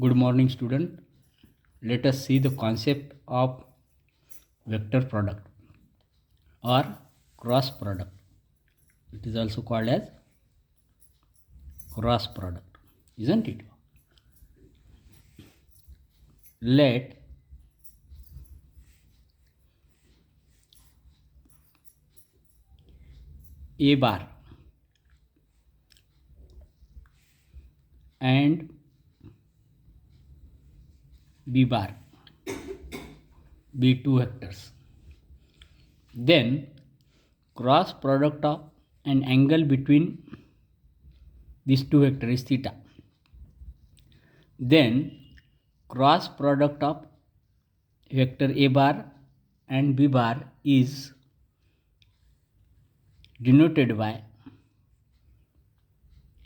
Good morning, student. Let us see the concept of vector product or cross product. It is also called as cross product, isn't it? Let A bar and B bar be two vectors. Then cross product of an angle between these two vectors is theta. Then cross product of vector A bar and B bar is denoted by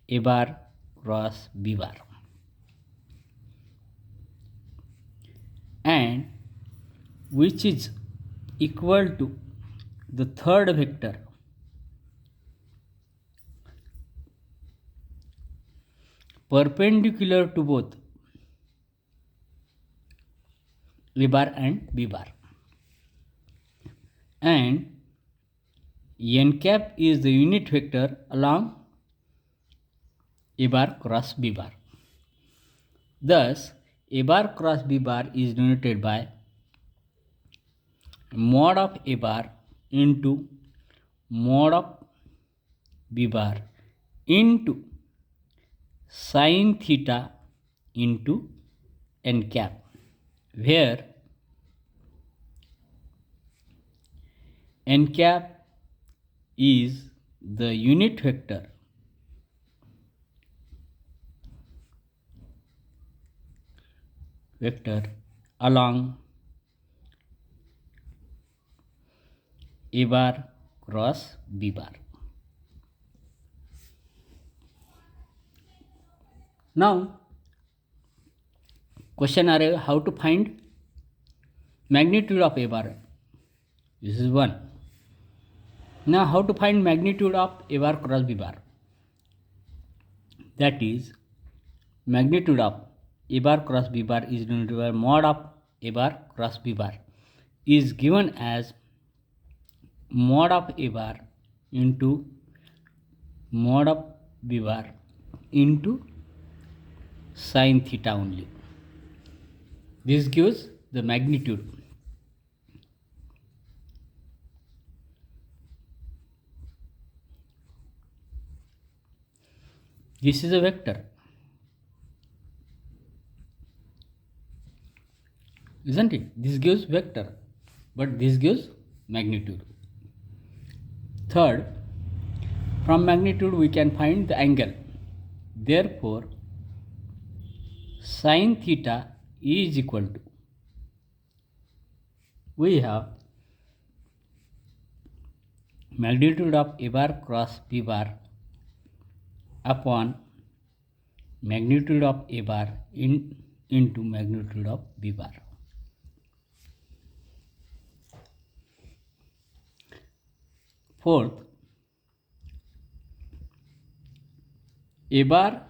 A bar cross B bar, and which is equal to the third vector perpendicular to both A bar and B bar, and n cap is the unit vector along A bar cross B bar. Thus, A bar cross B bar is denoted by mod of A bar into mod of B bar into sin theta into n cap, where n cap is the unit vector along A bar cross B bar. Now, question are how to find magnitude of A bar. This is one. Now, how to find magnitude of A bar cross B bar? That is, magnitude of A bar cross B bar is denoted by mod of A bar cross B bar is given as mod of A bar into mod of B bar into sin theta only. This gives the magnitude. This is a vector, isn't it? This gives vector, but this gives magnitude. Third, from magnitude we can find the angle. Therefore, sin theta is equal to, we have magnitude of A bar cross B bar upon magnitude of A bar into magnitude of B bar. Fourth, A bar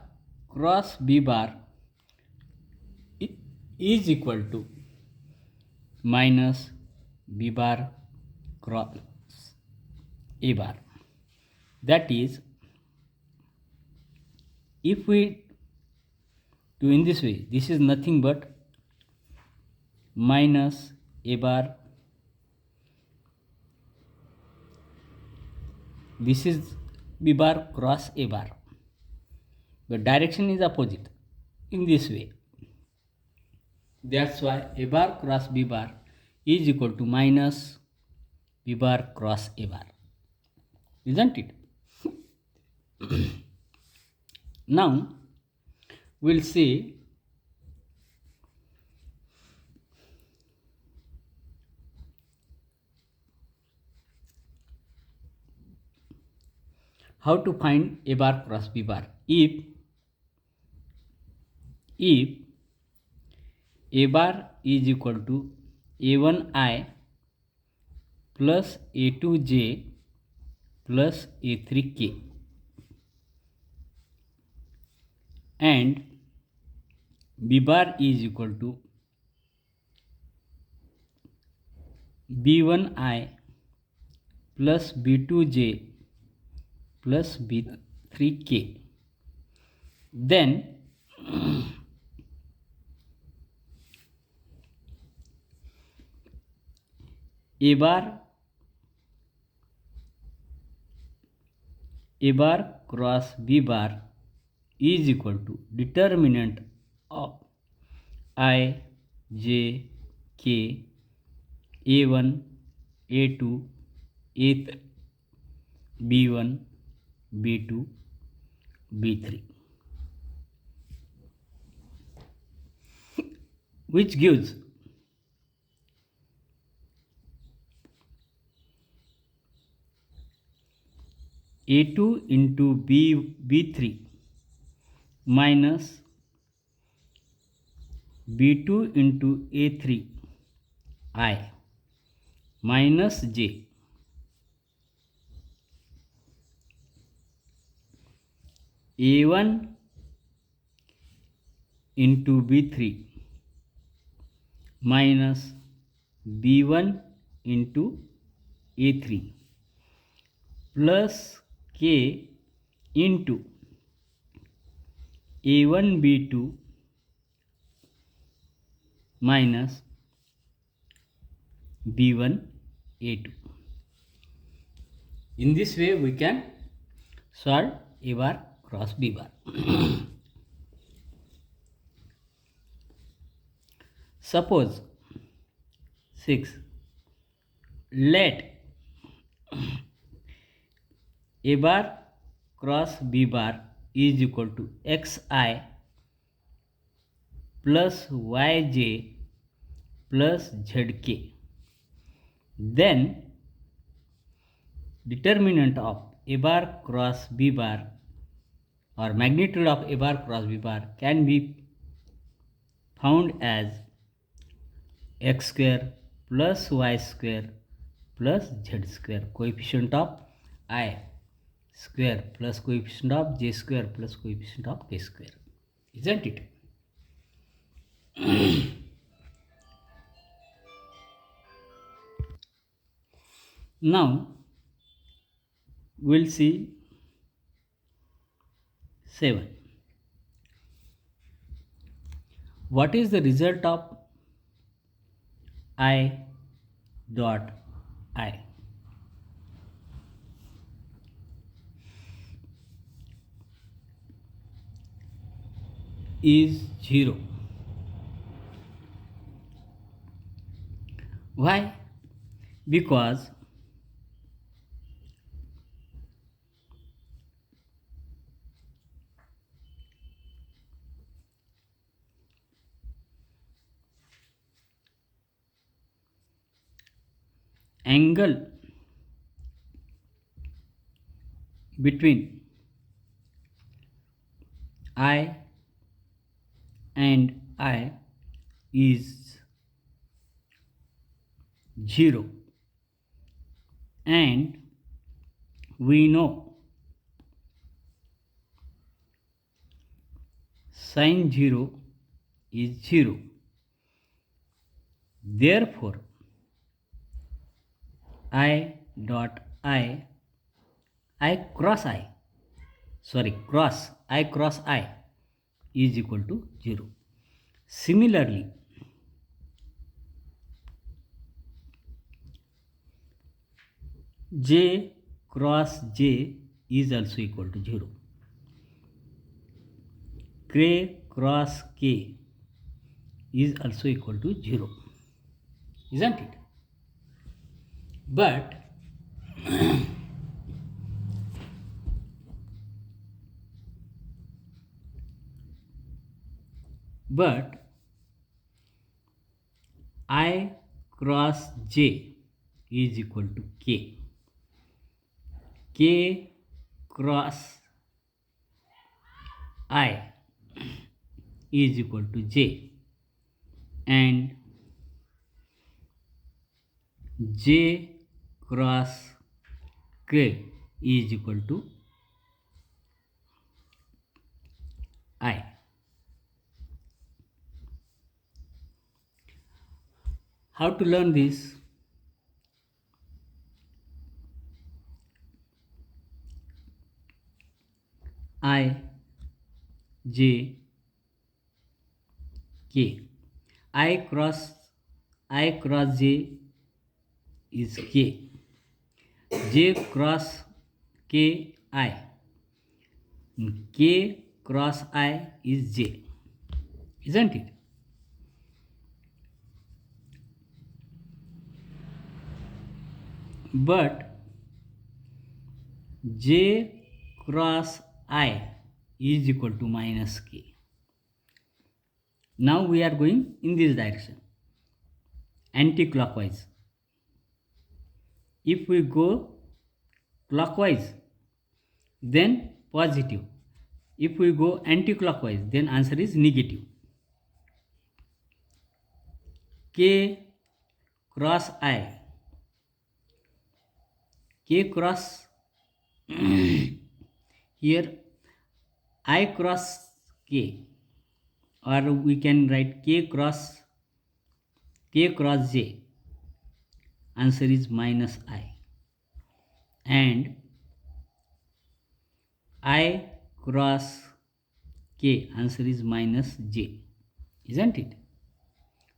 cross B bar is equal to minus B bar cross A bar. That is, if we do in this way, this is nothing but minus A bar, this is B bar cross A bar, but direction is opposite in this way. That's why A bar cross B bar is equal to minus B bar cross A bar, isn't it? Now, we'll see how to find A bar cross B bar. If A bar is equal to A1I plus A2J plus A3K, and B bar is equal to B1I plus B2J plus B3K. Then A bar cross B bar is equal to determinant of I, J, K, A1, A2, A3, B1, B2, B3, which gives A2 into B3 minus B2 into A3 I minus J A1 into B3 minus B1 into A3 plus K into A1 B2 minus B1 A2. In this way we can solve A bar cross B bar. Suppose 6. Let A bar cross B bar is equal to Xi plus Yj plus Zk. Then determinant of A bar cross B bar or magnitude of A bar cross B bar can be found as x square plus y square plus z square, coefficient of I square plus coefficient of j square plus coefficient of k square, isn't it? Now we'll see 7. What is the result of I dot I? Is 0. Why? Because angle between I and I is 0, and we know sin 0 is 0. Therefore, I dot I cross I is equal to 0. Similarly, J cross J is also equal to 0. K cross K is also equal to 0, isn't it? But I cross J is equal to K. K cross I is equal to J, and J cross K is equal to I. How to learn this? I, J, K. I cross J is K. J cross K I. K cross I is J. Isn't it? But J cross I is equal to minus K. Now we are going in this direction, anti-clockwise. If we go clockwise, then positive. If we go anti-clockwise, then answer is negative. K cross I. K cross here I cross K, or we can write K cross J. Answer is minus I. And I cross K, answer is minus J. Isn't it?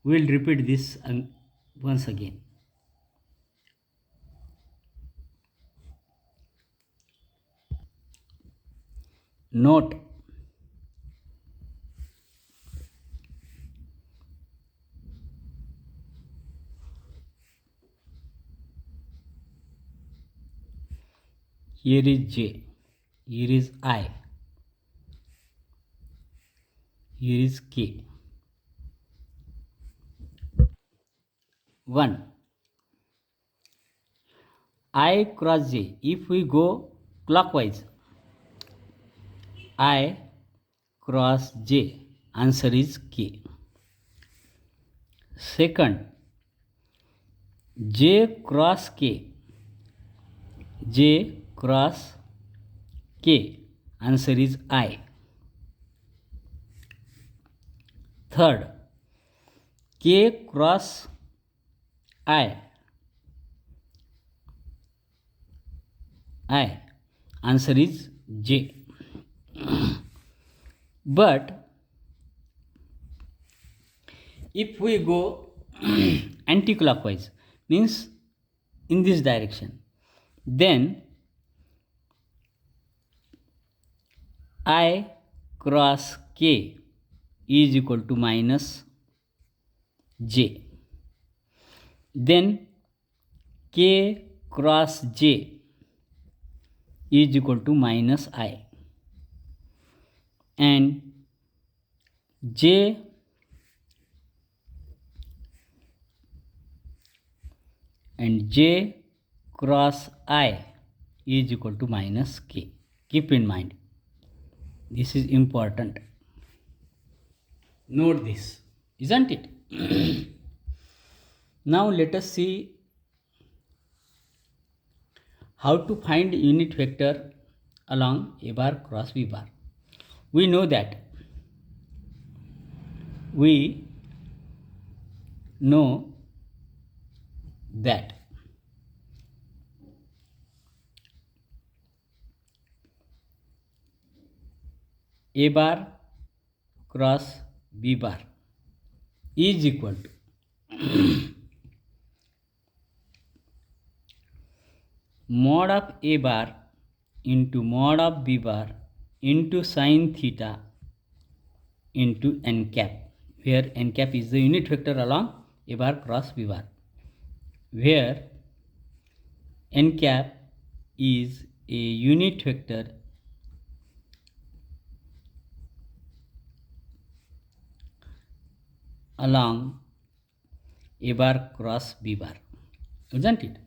We will repeat this once again. Note, here is J, here is I, here is K. 1. I cross J. If we go clockwise, I cross J, answer is K. Second, J cross K, J cross K, answer is I. Third, K cross I, answer is J. But if we go anti-clockwise, means in this direction, then I cross K is equal to minus J. Then K cross J is equal to minus I. And J cross I is equal to minus K. Keep in mind, this is important. Note this, isn't it? Now let us see how to find unit vector along A bar cross B bar. We know that A bar cross B bar is equal to mod of A bar into mod of B bar into sin theta into n cap, where n cap is the unit vector along A bar cross B bar, where n cap is a unit vector along A bar cross B bar, isn't it?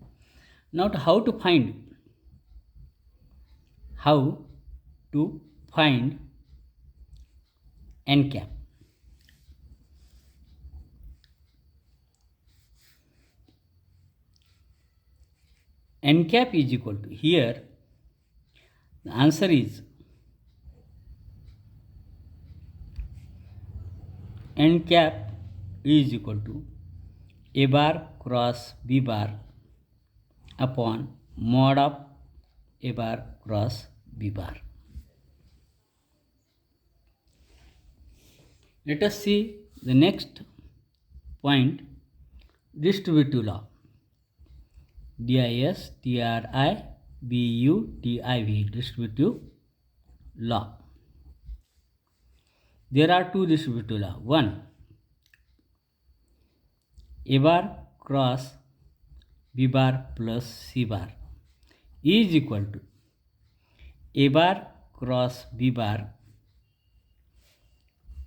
Now how to find n cap? N cap is equal to, here the answer is n cap is equal to A bar cross B bar upon mod of A bar cross B bar. Let us see the next point, distributive law. Distributive, distributive law. There are two distributive law. One, A bar cross B bar plus C bar is equal to A bar cross B bar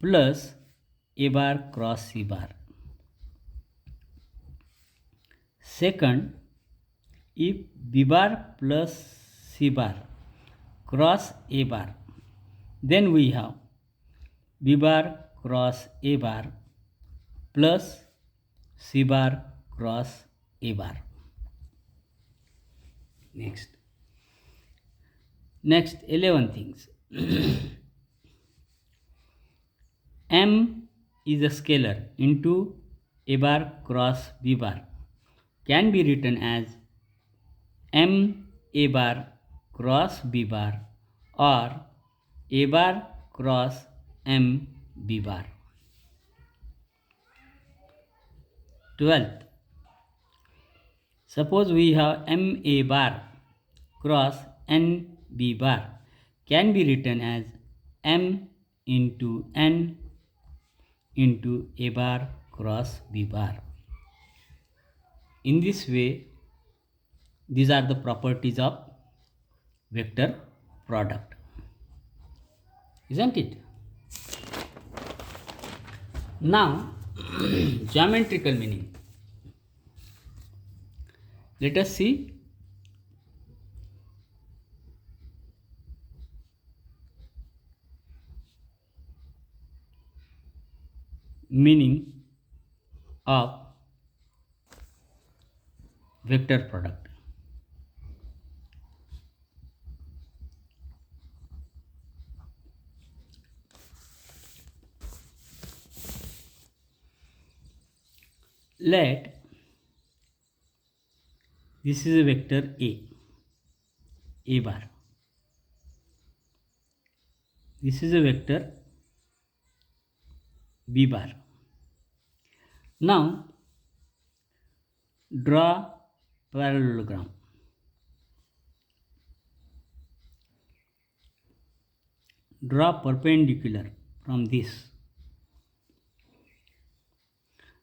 plus A bar cross C bar. Second, if B bar plus C bar cross A bar, then we have B bar cross A bar plus C bar cross A bar. Next 11 things. M is a scalar into A bar cross B bar can be written as M A bar cross B bar or A bar cross M B bar. 12th, suppose we have M A bar cross N B bar can be written as M into N into A bar cross B bar. In this way, these are the properties of vector product, isn't it? Now, geometrical meaning. Let us see meaning of vector product. Let this is a vector A bar. This is a vector B bar. Now draw parallelogram. Draw perpendicular from this.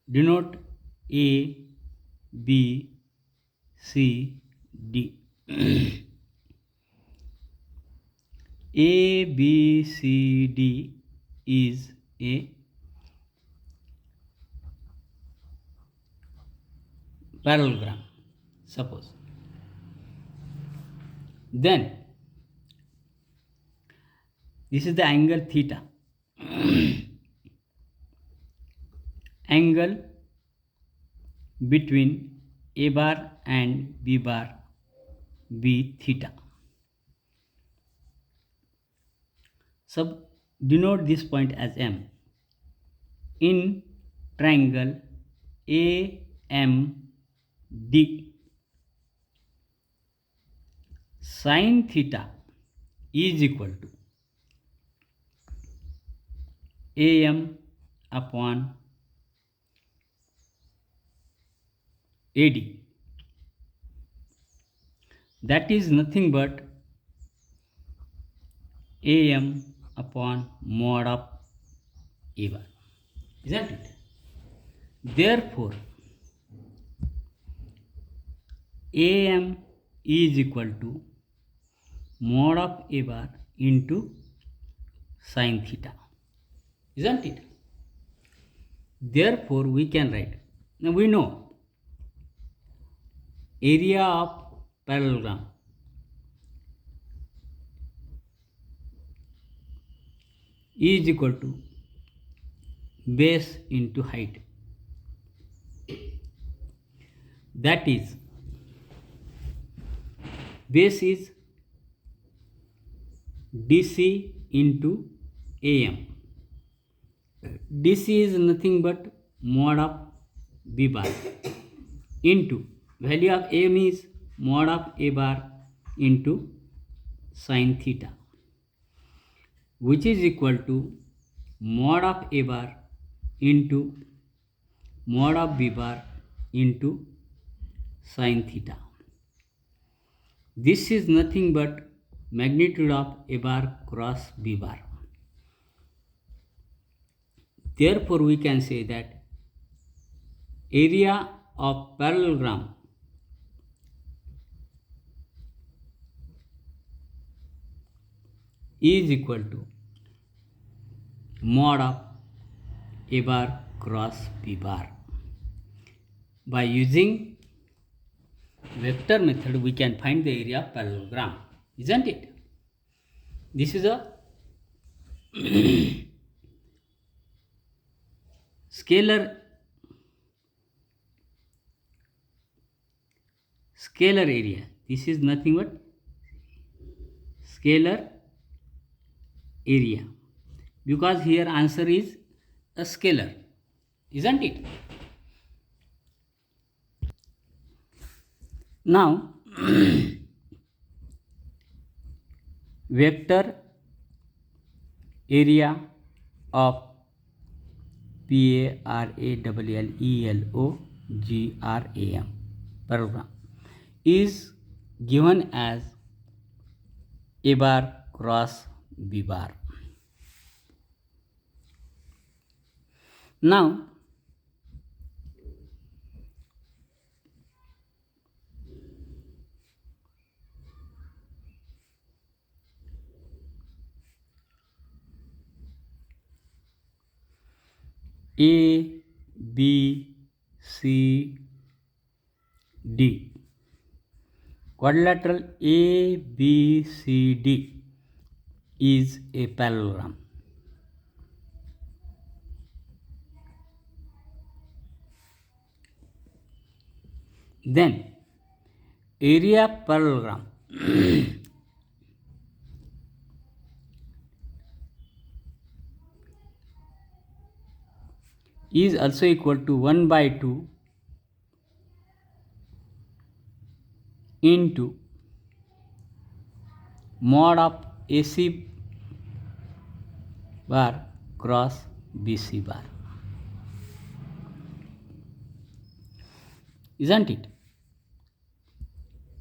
Denote A, B, C, D. A, B, C, D is a parallelogram, suppose. Then this is the angle theta. Angle between A bar and B bar be theta. So denote this point as M. In triangle AMD, sin theta is equal to AM upon AD. That is nothing but AM upon mod of A bar, isn't it? Therefore, AM is equal to mod of A bar into sin theta, isn't it? Therefore, we can write, now we know area of parallelogram is equal to base into height. That is, base is DC into AM. DC is nothing but mod of b bar into value of m is mod of a bar into sin theta, which is equal to mod of a bar into mod of b bar into sin theta. This is nothing but magnitude of a bar cross b bar. Therefore, we can say that area of parallelogram is equal to mod of a bar cross b bar. By using vector method, we can find the area of parallelogram, isn't it? This is a scalar area. This is nothing but scalar area, because here answer is a scalar, isn't it? Now vector area of parallelogram parallelogram is given as a bar cross b bar. Now A, B, C, D. Quadrilateral A, B, C, D is a parallelogram. Then area parallelogram is also equal to 1 by 2 into mod of AC bar cross BC bar, isn't it?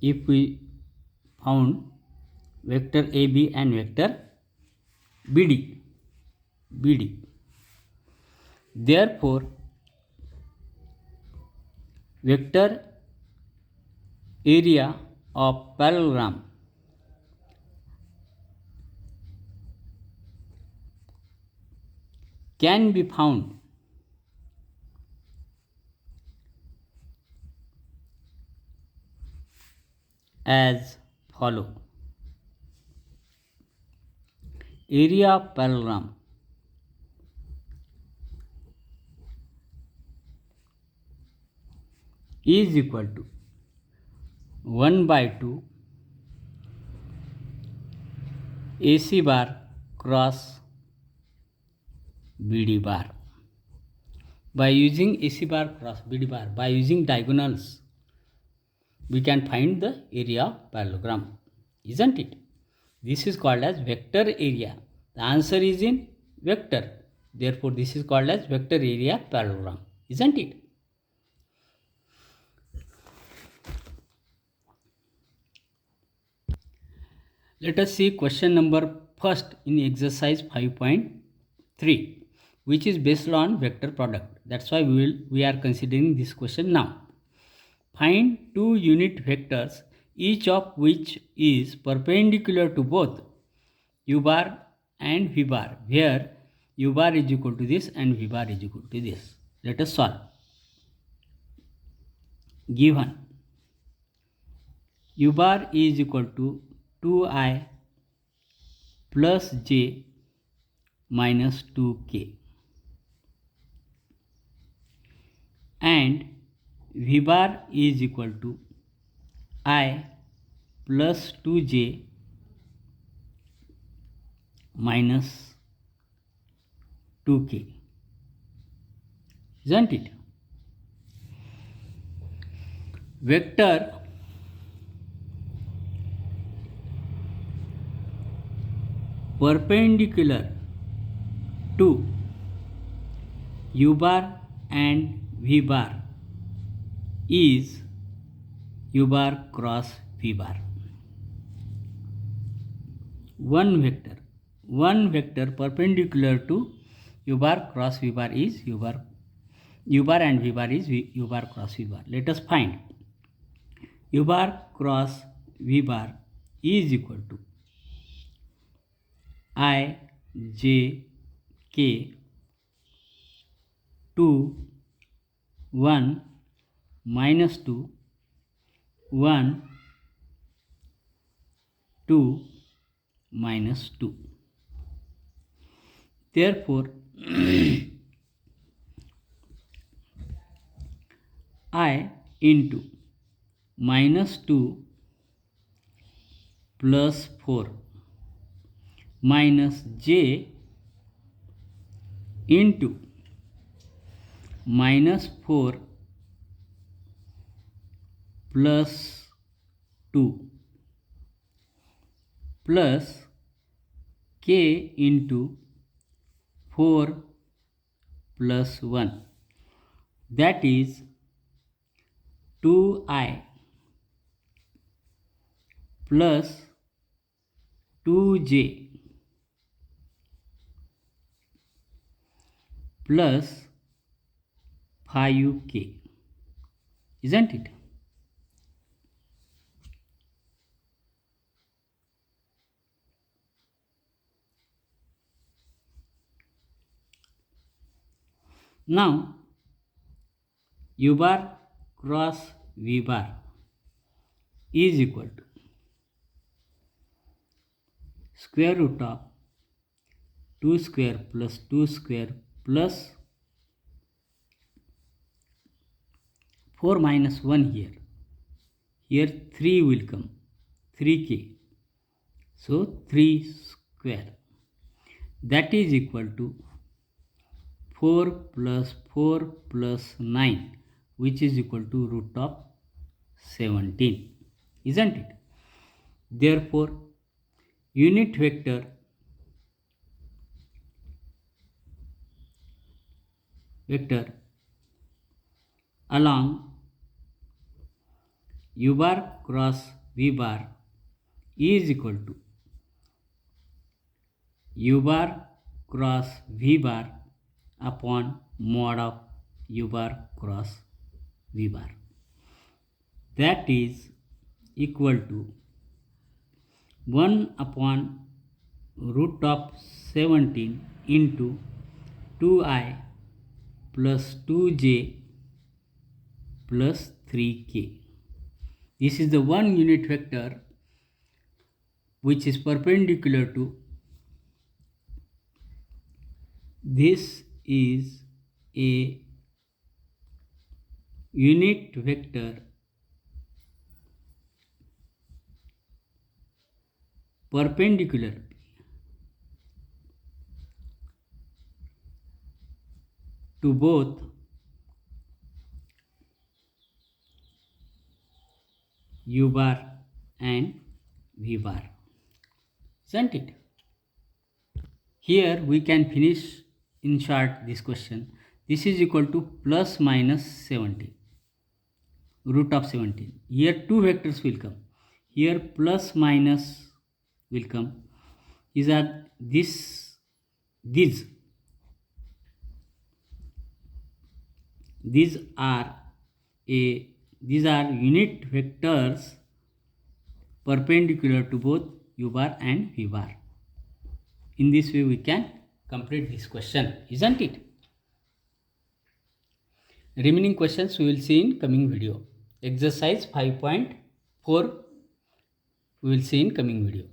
If we found vector AB and vector BD, therefore vector area of parallelogram can be found as follow. Area of parallelogram is equal to 1 by 2 AC bar cross BD bar. By using AC bar cross BD bar, by using diagonals, we can find the area of parallelogram, isn't it? This is called as vector area. The answer is in vector. Therefore, this is called as vector area parallelogram, isn't it? Let us see question number first in exercise 5.3, which is based on vector product. That's why we are considering this question now. Find two unit vectors, each of which is perpendicular to both u bar and v bar, where u bar is equal to this and v bar is equal to this. Let us solve. Given u bar is equal to 2i plus j minus 2k and v bar is equal to I plus 2j minus 2k, isn't it? vector perpendicular to u bar and v bar is u bar cross v bar. One vector perpendicular to u bar cross v bar is u bar and v bar is u bar cross v bar. Let us find u bar cross v bar is equal to I j k 2 1 minus 2 1 2 minus 2. Therefore, I into minus 2 plus 4 minus j into minus 4 plus 2 plus k into 4 plus 1, that is 2i plus 2j plus 5k, isn't it? Now, u bar cross v bar is equal to square root of 2 square plus 2 square plus 4 minus 1 here. Here 3 will come, 3k. So 3 square. That is equal to 4 plus 4 plus 9, which is equal to root of 17, isn't it? Therefore, unit vector along u bar cross v bar is equal to u bar cross v bar upon mod of u bar cross v bar. That is equal to 1 upon root of 17 into 2i plus 2j plus 3k. This is the one unit vector which is perpendicular to. This is a unit vector perpendicular to both u bar and v bar, isn't it? Here we can finish in short this question. This is equal to plus minus 17, root of 17. Here two vectors will come. Here plus minus will come. These are these are unit vectors perpendicular to both u bar and v bar. In this way we can complete this question, isn't it? Remaining questions we will see in coming video. Exercise 5.4 we will see in coming video.